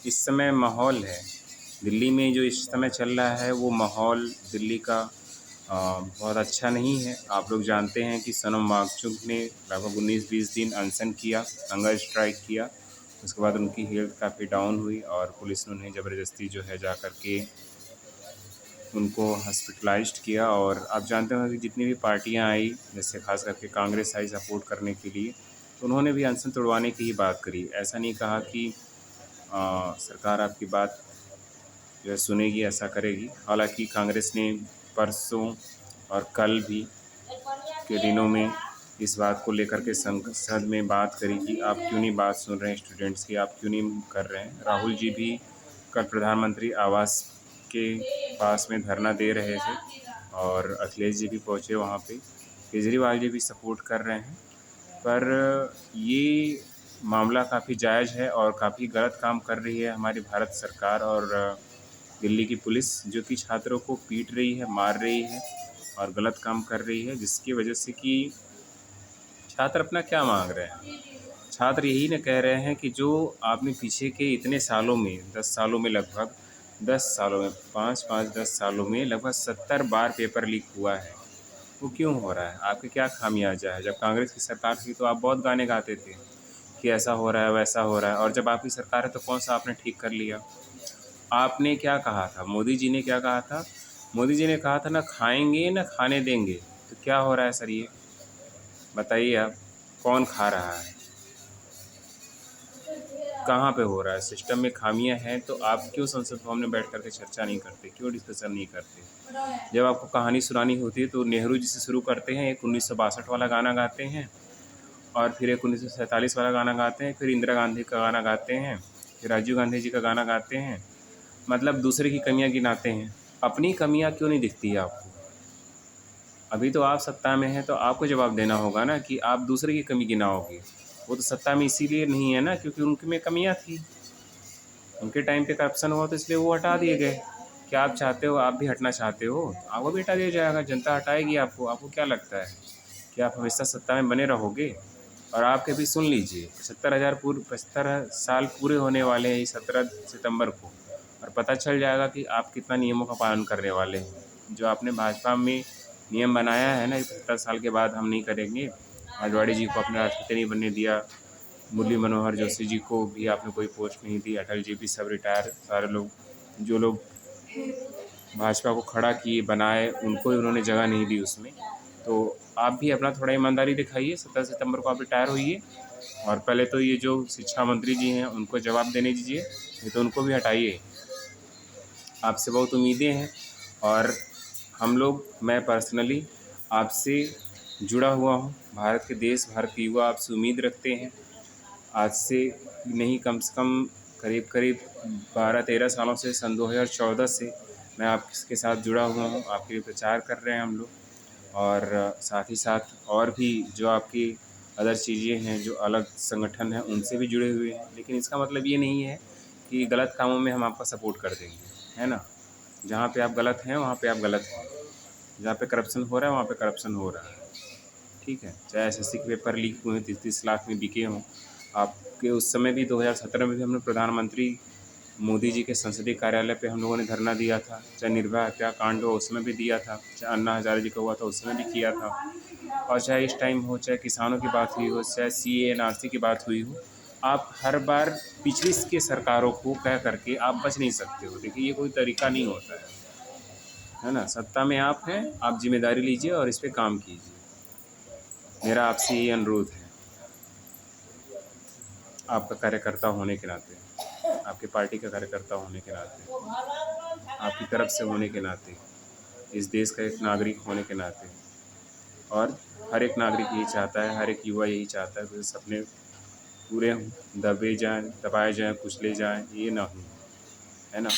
इस समय माहौल है दिल्ली में, जो इस समय चल रहा है वो माहौल दिल्ली का बहुत अच्छा नहीं है। आप लोग जानते हैं कि सोनम वांगचुक ने लगभग 19-20 दिन अनशन किया, हंगर स्ट्राइक किया। उसके बाद उनकी हेल्थ काफ़ी डाउन हुई और पुलिस ने उन्हें ज़बरदस्ती जो है जा कर के उनको हॉस्पिटलाइज्ड किया। और आप जानते हो कि जितनी भी पार्टियां आई, जैसे खास करके कांग्रेस आई सपोर्ट करने के लिए, तो उन्होंने भी अनशन तोड़वाने की ही बात करी। ऐसा नहीं कहा कि सरकार आपकी बात जो है सुनेगी, ऐसा करेगी। हालांकि कांग्रेस ने परसों और कल भी के दिनों में इस बात को लेकर के संसद में बात करी कि आप क्यों नहीं बात सुन रहे हैं स्टूडेंट्स की, आप क्यों नहीं कर रहे हैं। राहुल जी भी कल प्रधानमंत्री आवास के पास में धरना दे रहे थे और अखिलेश जी भी पहुंचे वहां पे, केजरीवाल जी भी सपोर्ट कर रहे हैं। पर ये मामला काफ़ी जायज़ है और काफ़ी गलत काम कर रही है हमारी भारत सरकार और दिल्ली की पुलिस, जो कि छात्रों को पीट रही है, मार रही है और गलत काम कर रही है, जिसकी वजह से कि छात्र अपना क्या मांग रहे हैं। छात्र यही न कह रहे हैं कि जो आपने पीछे के इतने सालों में, 10 सालों में, लगभग 10 सालों में, 5-5-10 सालों में लगभग 70 बार पेपर लीक हुआ है, वो क्यों हो रहा है? आपके क्या खामियाजा है? जब कांग्रेस की सरकार थी तो आप बहुत गाने गाते थे कि ऐसा हो रहा है, वैसा हो रहा है, और जब आपकी सरकार है तो कौन सा आपने ठीक कर लिया? आपने क्या कहा था? मोदी जी ने क्या कहा था? मोदी जी ने कहा था, ना खाएंगे ना खाने देंगे। तो क्या हो रहा है सर ये? बताइए आप, कौन खा रहा है? कहाँ पे हो रहा है? सिस्टम में खामियां हैं तो आप क्यों संसद भवन में बैठ करके चर्चा नहीं करते, क्यों डिस्कशन नहीं करते? जब आपको कहानी सुनानी होती है तो नेहरू जी से शुरू करते हैं, एक 1962 वाला गाना गाते हैं, और फिर एक 1947 वाला गाना गाते हैं, फिर इंदिरा गांधी का गाना गाते हैं, फिर राजीव गांधी जी का गाना गाते हैं। मतलब दूसरे की कमियां गिनाते हैं, अपनी कमियां क्यों नहीं दिखती है आपको? अभी तो आप सत्ता में हैं तो आपको जवाब देना होगा ना कि आप दूसरे की कमी गिनाओगे। वो तो सत्ता में इसीलिए नहीं है ना क्योंकि उनके में कमियां थी, उनके टाइम पे करप्शन हुआ तो इसलिए वो हटा दिए गए। क्या आप चाहते हो, आप भी हटना चाहते हो तो आपको भी हटा दिया जाएगा, जनता हटाएगी आपको। आपको क्या लगता है कि आप हमेशा सत्ता में बने रहोगे? और आपके भी सुन लीजिए, 75 साल पूरे होने वाले हैं इस 17 सितंबर को, और पता चल जाएगा कि आप कितना नियमों का पालन करने वाले हैं। जो आपने भाजपा में नियम बनाया है ना, 75 साल के बाद हम नहीं करेंगे, आडवाणी जी को अपने राष्ट्रपति नहीं बनने दिया, मुरली मनोहर जोशी जी को भी आपने कोई पोस्ट नहीं दी, अटल जी भी सब रिटायर, सारे लोग जो लोग भाजपा को खड़ा किए, बनाए, उनको ही उन्होंने जगह नहीं दी उसमें। तो आप भी अपना थोड़ा ईमानदारी दिखाइए, 17 सितंबर को आप रिटायर होइए, और पहले तो ये जो शिक्षा मंत्री जी हैं उनको जवाब देने दीजिए, नहीं तो उनको भी हटाइए। आपसे बहुत उम्मीदें हैं और हम लोग, मैं पर्सनली आपसे जुड़ा हुआ हूँ। भारत के देश, भारत के युवा आपसे उम्मीद रखते हैं। आज से नहीं, कम से कम करीब करीब 12-13 सालों से, सन 2014 से मैं आपके साथ जुड़ा हुआ हूँ। आपके लिए प्रचार कर रहे हैं हम लोग, और साथ ही साथ और भी जो आपकी अदर चीज़ें हैं, जो अलग संगठन हैं, उनसे भी जुड़े हुए हैं। लेकिन इसका मतलब ये नहीं है कि गलत कामों में हम आपका सपोर्ट कर देंगे, है ना? जहाँ पे आप गलत हैं वहाँ पे आप गलत हैं, जहाँ पे करप्शन हो रहा है वहाँ पे करप्शन हो रहा है, ठीक है? चाहे एसएससी के पेपर लीक हुए हैं, 30-30 लाख में बिके हों। आपके उस समय भी 2017 में भी हमने प्रधानमंत्री मोदी जी के संसदीय कार्यालय पे हम लोगों ने धरना दिया था। चाहे निर्भया हत्याकांड हो उसमें भी दिया था, चाहे अन्ना हज़ारे जी का हुआ था उसमें भी किया था, और चाहे इस टाइम हो, चाहे किसानों की बात हुई हो, चाहे सीए एनआरसी की बात हुई हो, आप हर बार पिछली के सरकारों को कह करके आप बच नहीं सकते हो। देखिए, ये कोई तरीका नहीं होता है ना? सत्ता में आप हैं, आप जिम्मेदारी लीजिए और इस पे काम कीजिए। मेरा आपसे यही अनुरोध है, आपका कार्यकर्ता होने के नाते, आपकी पार्टी का कार्यकर्ता होने के नाते, आपकी तरफ से होने के नाते, इस देश का एक नागरिक होने के नाते, और हर एक नागरिक यही चाहता है, हर एक युवा यही चाहता है कि उसके सपने पूरे हों, दबाए जाएँ, कुचले जाएँ, ये ना हो, है ना?